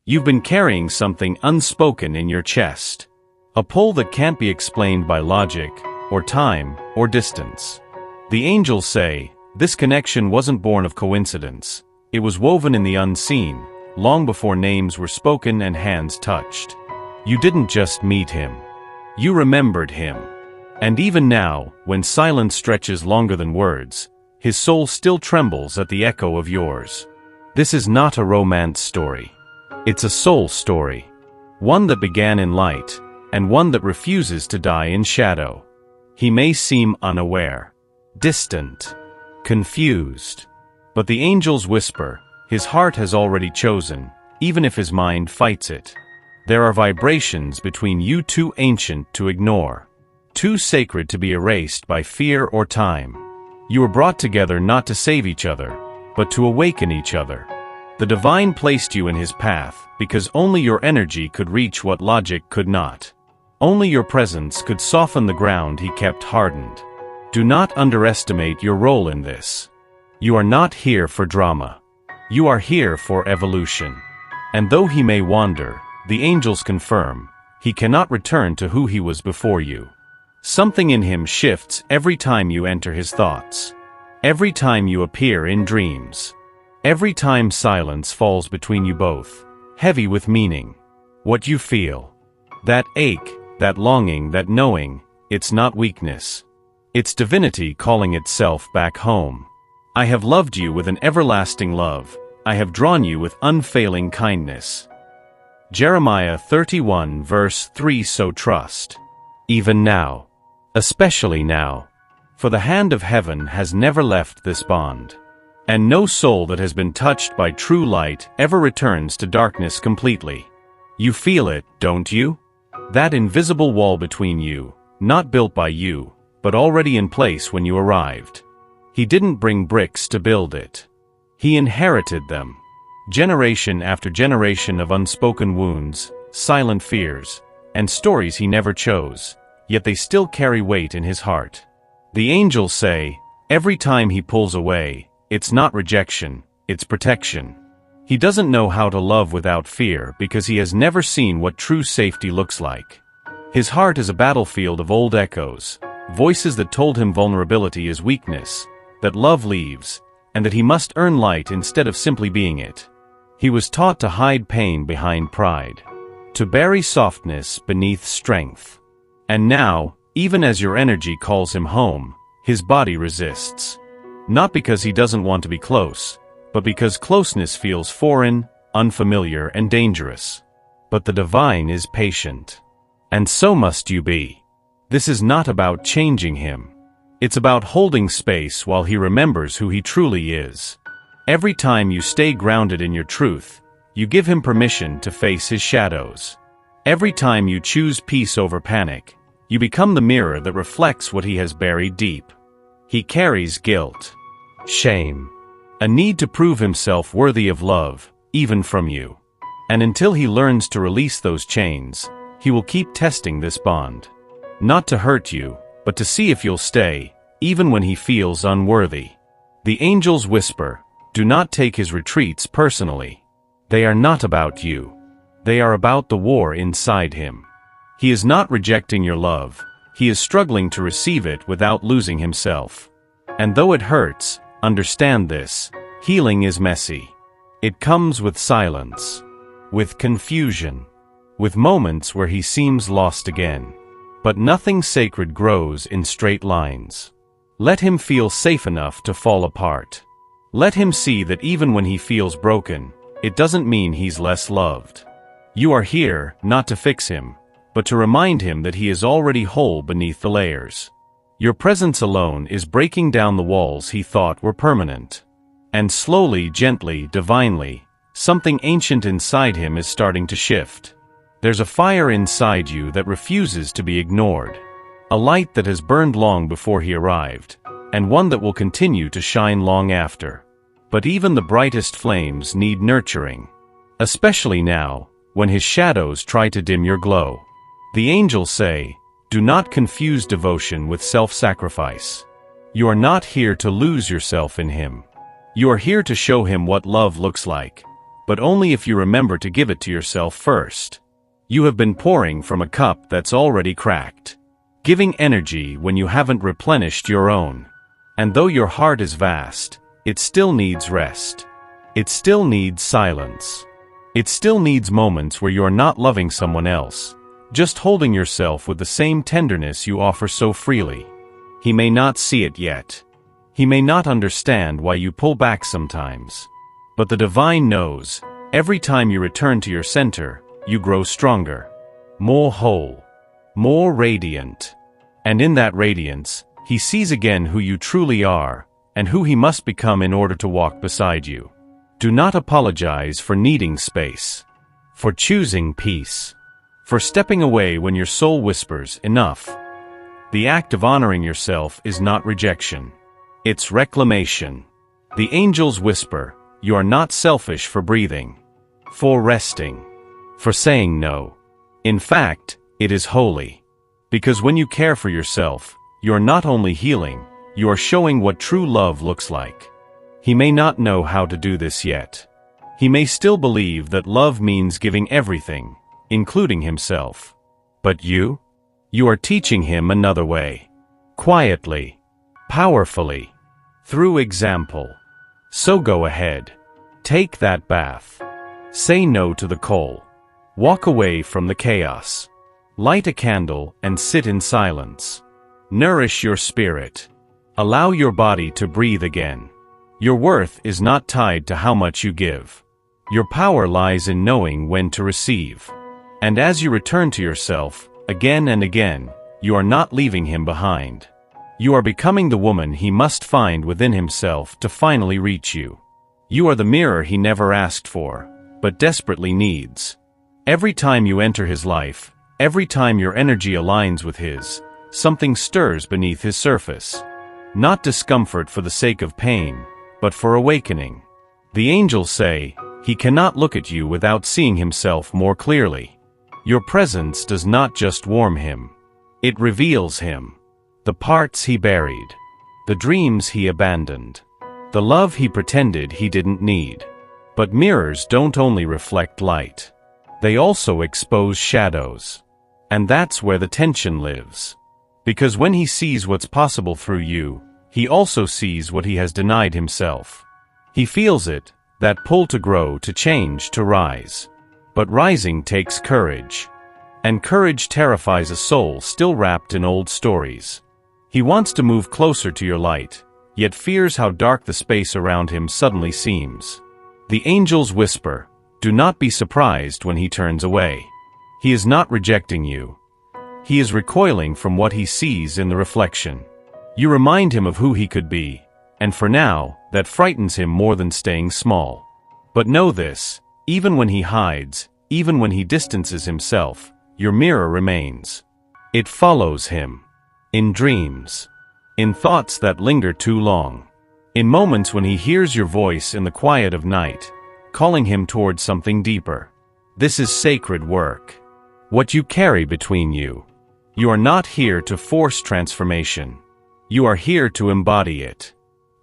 You've been carrying something unspoken in your chest. A pull that can't be explained by logic, or time, or distance. The angels say, this connection wasn't born of coincidence. It was woven in the unseen, long before names were spoken and hands touched. You didn't just meet him. You remembered him. And even now, when silence stretches longer than words, his soul still trembles at the echo of yours. This is not a romance story. It's a soul story. One that began in light, and one that refuses to die in shadow. He may seem unaware, distant, confused. But the angels whisper, his heart has already chosen, even if his mind fights it. There are vibrations between you too ancient to ignore, too sacred to be erased by fear or time. You were brought together not to save each other, but to awaken each other. The divine placed you in his path because only your energy could reach what logic could not. Only your presence could soften the ground he kept hardened. Do not underestimate your role in this. You are not here for drama. You are here for evolution. And though he may wander, the angels confirm, he cannot return to who he was before you. Something in him shifts every time you enter his thoughts. Every time you appear in dreams. Every time silence falls between you both, heavy with meaning. What you feel. That ache, that longing, that knowing, it's not weakness. It's divinity calling itself back home. I have loved you with an everlasting love. I have drawn you with unfailing kindness. Jeremiah 31 verse 3. So trust. Even now. Especially now. For the hand of heaven has never left this bond. And no soul that has been touched by true light ever returns to darkness completely. You feel it, don't you? That invisible wall between you, not built by you, but already in place when you arrived. He didn't bring bricks to build it. He inherited them. Generation after generation of unspoken wounds, silent fears, and stories he never chose, yet they still carry weight in his heart. The angels say, every time he pulls away, it's not rejection, it's protection. He doesn't know how to love without fear because he has never seen what true safety looks like. His heart is a battlefield of old echoes, voices that told him vulnerability is weakness, that love leaves, and that he must earn light instead of simply being it. He was taught to hide pain behind pride, to bury softness beneath strength. And now, even as your energy calls him home, his body resists. Not because he doesn't want to be close, but because closeness feels foreign, unfamiliar, and dangerous. But the divine is patient. And so must you be. This is not about changing him. It's about holding space while he remembers who he truly is. Every time you stay grounded in your truth, you give him permission to face his shadows. Every time you choose peace over panic, you become the mirror that reflects what he has buried deep. He carries guilt, shame, a need to prove himself worthy of love, even from you. And until he learns to release those chains, he will keep testing this bond. Not to hurt you, but to see if you'll stay, even when he feels unworthy. The angels whisper, do not take his retreats personally. They are not about you. They are about the war inside him. He is not rejecting your love. He is struggling to receive it without losing himself. And though it hurts, understand this, healing is messy. It comes with silence, with confusion, with moments where he seems lost again. But nothing sacred grows in straight lines. Let him feel safe enough to fall apart. Let him see that even when he feels broken, it doesn't mean he's less loved. You are here, not to fix him, but to remind him that he is already whole beneath the layers. Your presence alone is breaking down the walls he thought were permanent. And slowly, gently, divinely, something ancient inside him is starting to shift. There's a fire inside you that refuses to be ignored. A light that has burned long before he arrived, and one that will continue to shine long after. But even the brightest flames need nurturing. Especially now, when his shadows try to dim your glow. The angels say, do not confuse devotion with self-sacrifice. You are not here to lose yourself in him. You are here to show him what love looks like, but only if you remember to give it to yourself first. You have been pouring from a cup that's already cracked, giving energy when you haven't replenished your own. And though your heart is vast, it still needs rest. It still needs silence. It still needs moments where you are not loving someone else, just holding yourself with the same tenderness you offer so freely. He may not see it yet. He may not understand why you pull back sometimes. But the divine knows. Every time you return to your center, you grow stronger, more whole, more radiant. And in that radiance, he sees again who you truly are, and who he must become in order to walk beside you. Do not apologize for needing space, for choosing peace, for stepping away when your soul whispers, enough. The act of honoring yourself is not rejection. It's reclamation. The angels whisper, you are not selfish for breathing, for resting, for saying no. In fact, it is holy. Because when you care for yourself, you are not only healing, you are showing what true love looks like. He may not know how to do this yet. He may still believe that love means giving everything, including himself. But you? You are teaching him another way. Quietly, powerfully, through example. So go ahead. Take that bath. Say no to the coal. Walk away from the chaos. Light a candle and sit in silence. Nourish your spirit. Allow your body to breathe again. Your worth is not tied to how much you give. Your power lies in knowing when to receive. And as you return to yourself, again and again, you are not leaving him behind. You are becoming the woman he must find within himself to finally reach you. You are the mirror he never asked for, but desperately needs. Every time you enter his life, every time your energy aligns with his, something stirs beneath his surface. Not discomfort for the sake of pain, but for awakening. The angels say, he cannot look at you without seeing himself more clearly. Your presence does not just warm him. It reveals him. The parts he buried. The dreams he abandoned. The love he pretended he didn't need. But mirrors don't only reflect light. They also expose shadows. And that's where the tension lives. Because when he sees what's possible through you, he also sees what he has denied himself. He feels it, that pull to grow, to change, to rise. But rising takes courage. And courage terrifies a soul still wrapped in old stories. He wants to move closer to your light, yet fears how dark the space around him suddenly seems. The angels whisper, do not be surprised when he turns away. He is not rejecting you. He is recoiling from what he sees in the reflection. You remind him of who he could be, and for now, that frightens him more than staying small. But know this, even when he hides, even when he distances himself, your mirror remains. It follows him. In dreams. In thoughts that linger too long. In moments when he hears your voice in the quiet of night, calling him toward something deeper. This is sacred work. What you carry between you. You are not here to force transformation. You are here to embody it.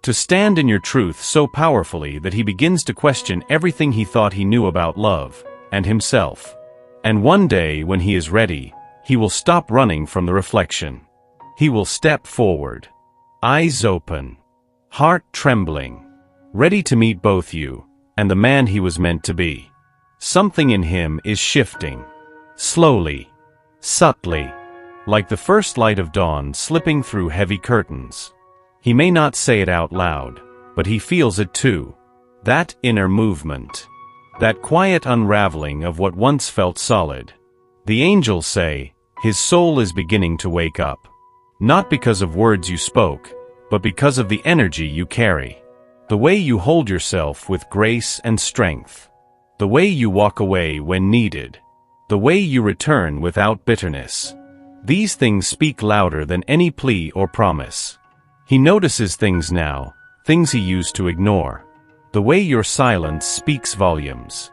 To stand in your truth so powerfully that he begins to question everything he thought he knew about love and himself. And one day, when he is ready, he will stop running from the reflection. He will step forward. Eyes open. Heart trembling. Ready to meet both you and the man he was meant to be. Something in him is shifting. Slowly. Subtly. Like the first light of dawn slipping through heavy curtains. He may not say it out loud, but he feels it too. That inner movement. That quiet unraveling of what once felt solid. The angels say, his soul is beginning to wake up. Not because of words you spoke, but because of the energy you carry. The way you hold yourself with grace and strength. The way you walk away when needed. The way you return without bitterness. These things speak louder than any plea or promise. He notices things now, things he used to ignore. The way your silence speaks volumes.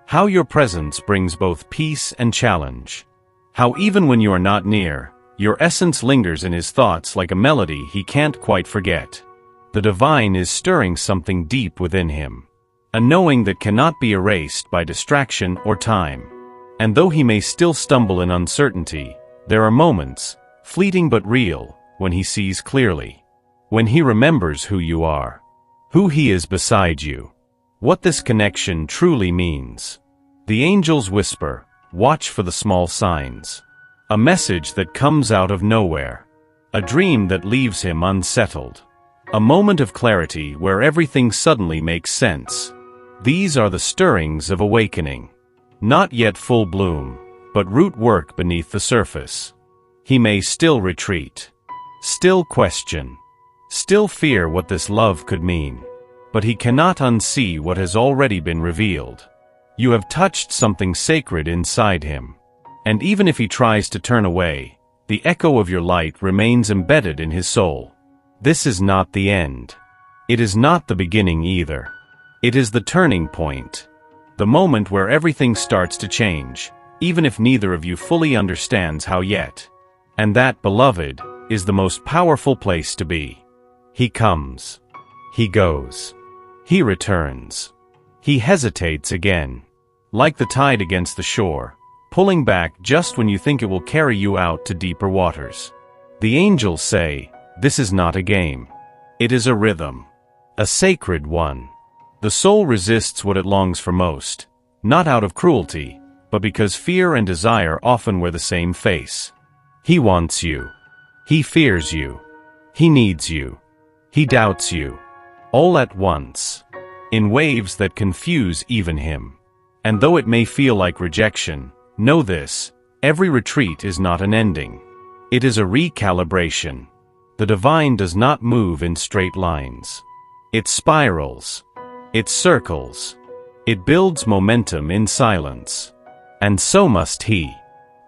How your presence brings both peace and challenge. How even when you are not near, your essence lingers in his thoughts like a melody he can't quite forget. The divine is stirring something deep within him. a knowing that cannot be erased by distraction or time. And though he may still stumble in uncertainty, there are moments, fleeting but real, when he sees clearly. When he remembers who you are, who he is beside you, what this connection truly means. The angels whisper, watch for the small signs. A message that comes out of nowhere. A dream that leaves him unsettled. A moment of clarity where everything suddenly makes sense. These are the stirrings of awakening. Not yet full bloom, but root work beneath the surface. He may still retreat, still question, still fear what this love could mean, but he cannot unsee what has already been revealed. You have touched something sacred inside him, and even if he tries to turn away, the echo of your light remains embedded in his soul. This is not the end. It is not the beginning either. It is the turning point. The moment where everything starts to change, even if neither of you fully understands how yet. And that, beloved, is the most powerful place to be. He comes. He goes. He returns. He hesitates again. Like the tide against the shore, pulling back just when you think it will carry you out to deeper waters. The angels say, this is not a game. It is a rhythm. A sacred one. The soul resists what it longs for most, not out of cruelty, but because fear and desire often wear the same face. He wants you. He fears you. He needs you. He doubts you. All at once. In waves that confuse even him. And though it may feel like rejection, know this, every retreat is not an ending. It is a recalibration. The divine does not move in straight lines. It spirals. It circles. It builds momentum in silence. And so must he.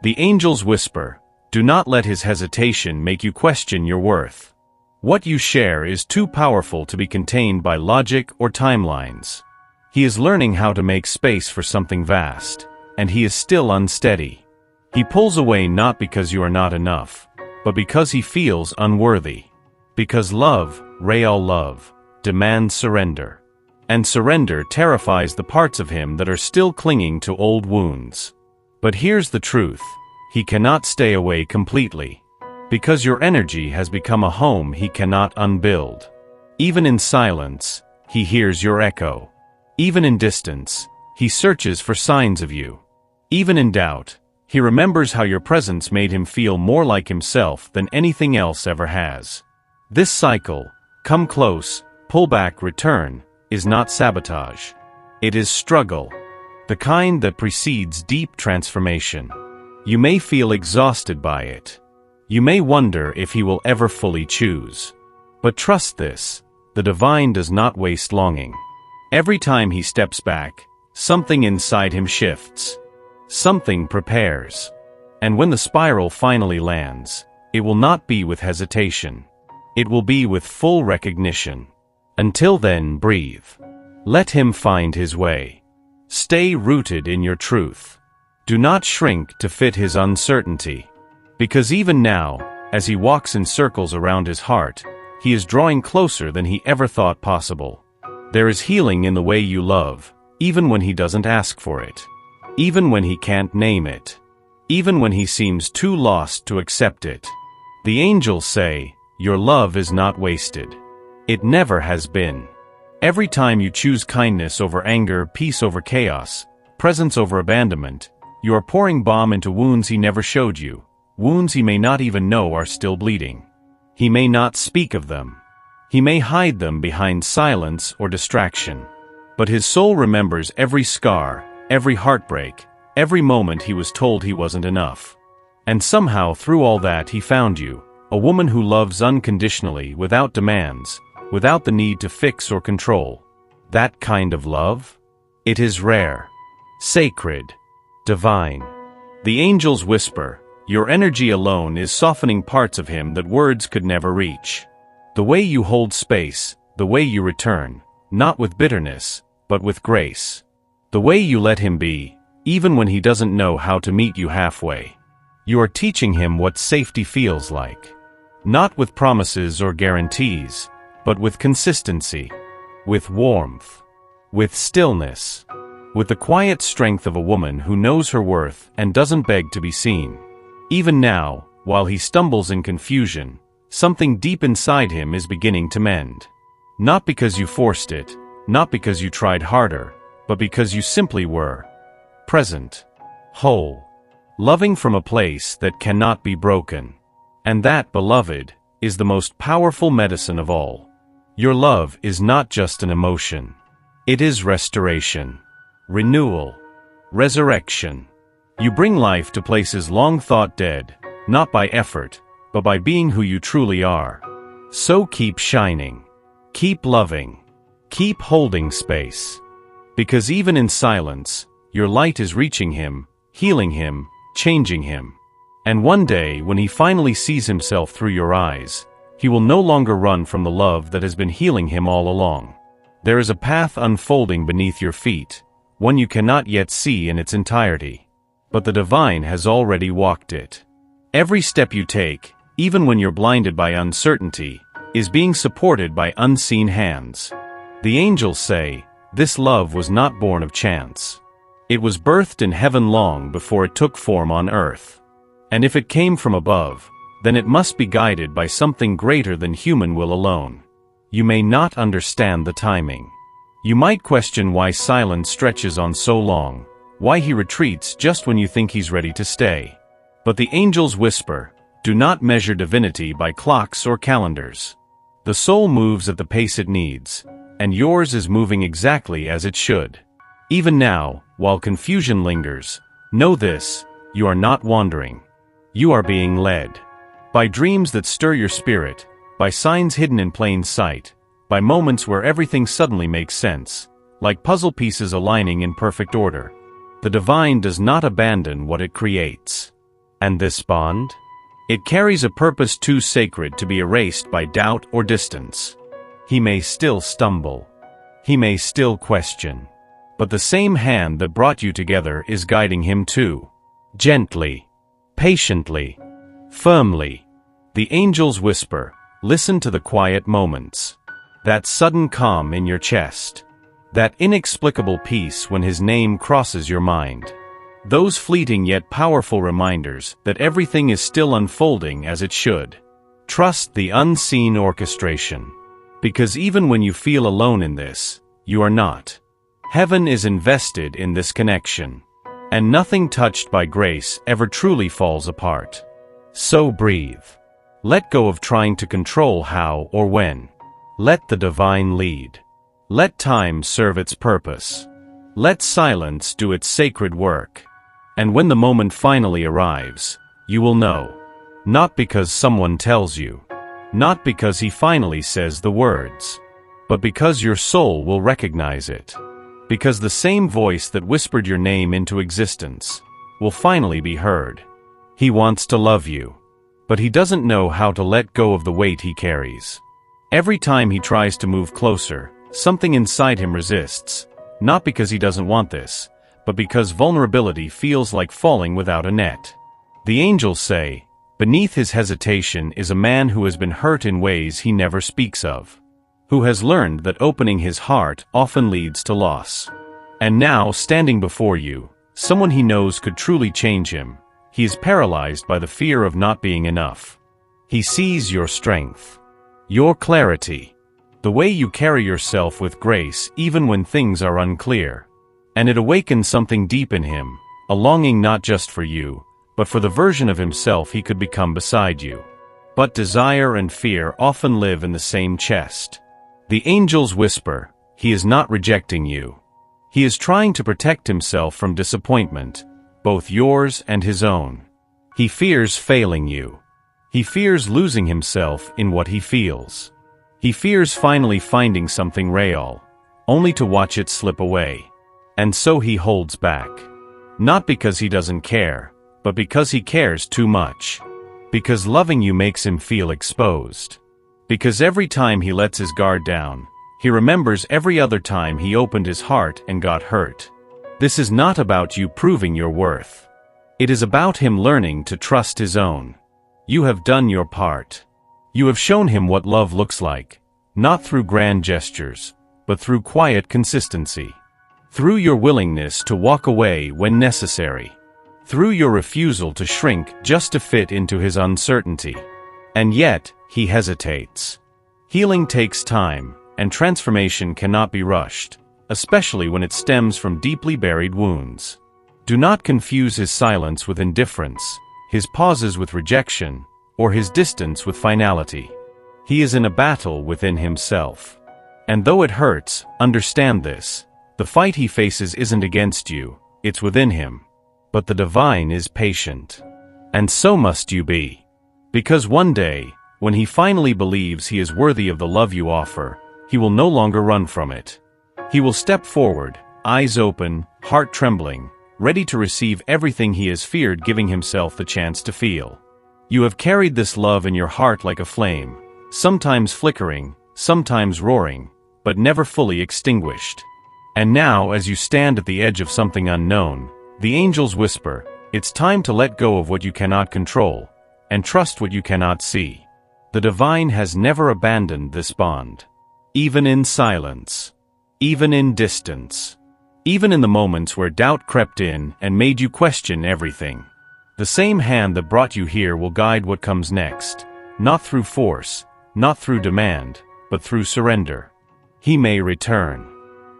The angels whisper, do not let his hesitation make you question your worth. What you share is too powerful to be contained by logic or timelines. He is learning how to make space for something vast, and he is still unsteady. He pulls away not because you are not enough, but because he feels unworthy. Because love, real love, demands surrender. And surrender terrifies the parts of him that are still clinging to old wounds. But here's the truth, he cannot stay away completely. Because your energy has become a home he cannot unbuild. Even in silence, he hears your echo. Even in distance, he searches for signs of you. Even in doubt, he remembers how your presence made him feel more like himself than anything else ever has. This cycle, come close, pull back, return, is not sabotage. It is struggle. The kind that precedes deep transformation. You may feel exhausted by it. You may wonder if he will ever fully choose. But trust this, the divine does not waste longing. Every time he steps back, something inside him shifts. Something prepares. And when the spiral finally lands, it will not be with hesitation. It will be with full recognition. Until then, breathe. Let him find his way. Stay rooted in your truth. Do not shrink to fit his uncertainty. Because even now, as he walks in circles around his heart, he is drawing closer than he ever thought possible. There is healing in the way you love, even when he doesn't ask for it. Even when he can't name it. Even when he seems too lost to accept it. The angels say, your love is not wasted. It never has been. Every time you choose kindness over anger, peace over chaos, presence over abandonment, you are pouring balm into wounds he never showed you. Wounds he may not even know are still bleeding. He may not speak of them. He may hide them behind silence or distraction. But his soul remembers every scar, every heartbreak, every moment he was told he wasn't enough. And somehow through all that he found you, a woman who loves unconditionally, without demands, without the need to fix or control. That kind of love? It is rare, sacred, divine. The angels whisper, your energy alone is softening parts of him that words could never reach. The way you hold space, the way you return, not with bitterness, but with grace. The way you let him be, even when he doesn't know how to meet you halfway. You are teaching him what safety feels like. Not with promises or guarantees, but with consistency, with warmth, with stillness, with the quiet strength of a woman who knows her worth and doesn't beg to be seen. Even now, while he stumbles in confusion, something deep inside him is beginning to mend. Not because you forced it, not because you tried harder, but because you simply were present, whole, loving from a place that cannot be broken. And that, beloved, is the most powerful medicine of all. Your love is not just an emotion. It is restoration, renewal, resurrection. You bring life to places long thought dead, not by effort, but by being who you truly are. So keep shining, keep loving, keep holding space. Because even in silence, your light is reaching him, healing him, changing him. And one day, when he finally sees himself through your eyes, he will no longer run from the love that has been healing him all along. There is a path unfolding beneath your feet, one you cannot yet see in its entirety. But the divine has already walked it. Every step you take, even when you're blinded by uncertainty, is being supported by unseen hands. The angels say, this love was not born of chance. It was birthed in heaven long before it took form on earth. And if it came from above, then it must be guided by something greater than human will alone. You may not understand the timing. You might question why silence stretches on so long, why he retreats just when you think he's ready to stay. But the angels whisper, do not measure divinity by clocks or calendars. The soul moves at the pace it needs, and yours is moving exactly as it should. Even now, while confusion lingers, know this, you are not wandering. You are being led. By dreams that stir your spirit, by signs hidden in plain sight, by moments where everything suddenly makes sense, like puzzle pieces aligning in perfect order. The divine does not abandon what it creates. And this bond? It carries a purpose too sacred to be erased by doubt or distance. He may still stumble. He may still question. But the same hand that brought you together is guiding him too. Gently, patiently, firmly. The angels whisper, listen to the quiet moments. That sudden calm in your chest. That inexplicable peace when his name crosses your mind. Those fleeting yet powerful reminders that everything is still unfolding as it should. Trust the unseen orchestration. Because even when you feel alone in this, you are not. Heaven is invested in this connection. And nothing touched by grace ever truly falls apart. So breathe. Let go of trying to control how or when. Let the divine lead. Let time serve its purpose. Let silence do its sacred work. And when the moment finally arrives, you will know. Not because someone tells you. Not because he finally says the words. But because your soul will recognize it. Because the same voice that whispered your name into existence will finally be heard. He wants to love you. But he doesn't know how to let go of the weight he carries. Every time he tries to move closer, something inside him resists. Not because he doesn't want this, but because vulnerability feels like falling without a net. The angels say, beneath his hesitation is a man who has been hurt in ways he never speaks of. Who has learned that opening his heart often leads to loss. And now, standing before you, someone he knows could truly change him, he is paralyzed by the fear of not being enough. He sees your strength, your clarity, the way you carry yourself with grace even when things are unclear. And it awakens something deep in him, a longing not just for you, but for the version of himself he could become beside you. But desire and fear often live in the same chest. The angels whisper, he is not rejecting you. He is trying to protect himself from disappointment, both yours and his own. He fears failing you. He fears losing himself in what he feels. He fears finally finding something real, only to watch it slip away. And so he holds back. Not because he doesn't care, but because he cares too much. Because loving you makes him feel exposed. Because every time he lets his guard down, he remembers every other time he opened his heart and got hurt. This is not about you proving your worth. It is about him learning to trust his own. You have done your part. You have shown him what love looks like, not through grand gestures, but through quiet consistency. Through your willingness to walk away when necessary. Through your refusal to shrink just to fit into his uncertainty. And yet, he hesitates. Healing takes time, and transformation cannot be rushed, especially when it stems from deeply buried wounds. Do not confuse his silence with indifference, his pauses with rejection, or his distance with finality. He is in a battle within himself. And though it hurts, understand this: the fight he faces isn't against you, it's within him. But the divine is patient. And so must you be. Because one day, when he finally believes he is worthy of the love you offer, he will no longer run from it. He will step forward, eyes open, heart trembling, ready to receive everything he has feared giving himself the chance to feel. You have carried this love in your heart like a flame, sometimes flickering, sometimes roaring, but never fully extinguished. And now, as you stand at the edge of something unknown, the angels whisper, it's time to let go of what you cannot control, and trust what you cannot see. The divine has never abandoned this bond. Even in silence. Even in distance. Even in the moments where doubt crept in and made you question everything. The same hand that brought you here will guide what comes next, not through force, not through demand, but through surrender. He may return.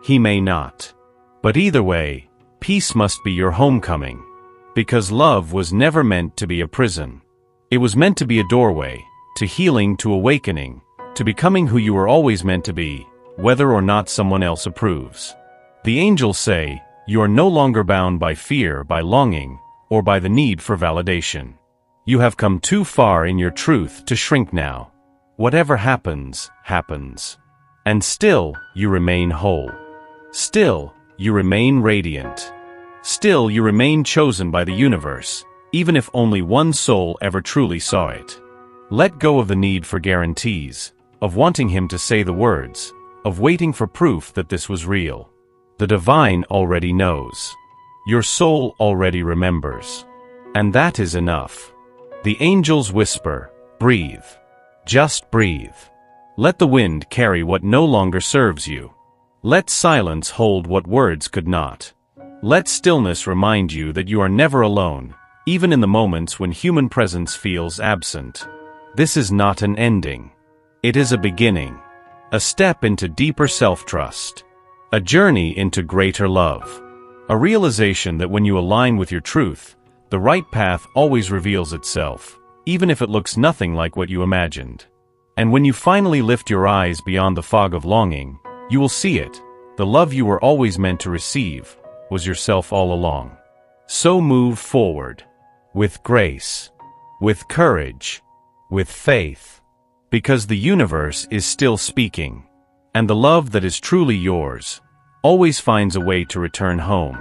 He may not. But either way, peace must be your homecoming. Because love was never meant to be a prison. It was meant to be a doorway, to healing, to awakening, to becoming who you were always meant to be, whether or not someone else approves. The angels say, you are no longer bound by fear, by longing, or by the need for validation. You have come too far in your truth to shrink now. Whatever happens, happens. And still, you remain whole. Still, you remain radiant. Still, you remain chosen by the universe, even if only one soul ever truly saw it. Let go of the need for guarantees, of wanting him to say the words, of waiting for proof that this was real. The divine already knows. Your soul already remembers. And that is enough. The angels whisper, breathe. Just breathe. Let the wind carry what no longer serves you. Let silence hold what words could not. Let stillness remind you that you are never alone, even in the moments when human presence feels absent. This is not an ending. It is a beginning. A step into deeper self-trust. A journey into greater love. A realization that when you align with your truth, the right path always reveals itself, even if it looks nothing like what you imagined. And when you finally lift your eyes beyond the fog of longing, you will see it. The love you were always meant to receive was yourself all along. So move forward. With grace. With courage. With faith. Because the universe is still speaking. And the love that is truly yours always finds a way to return home.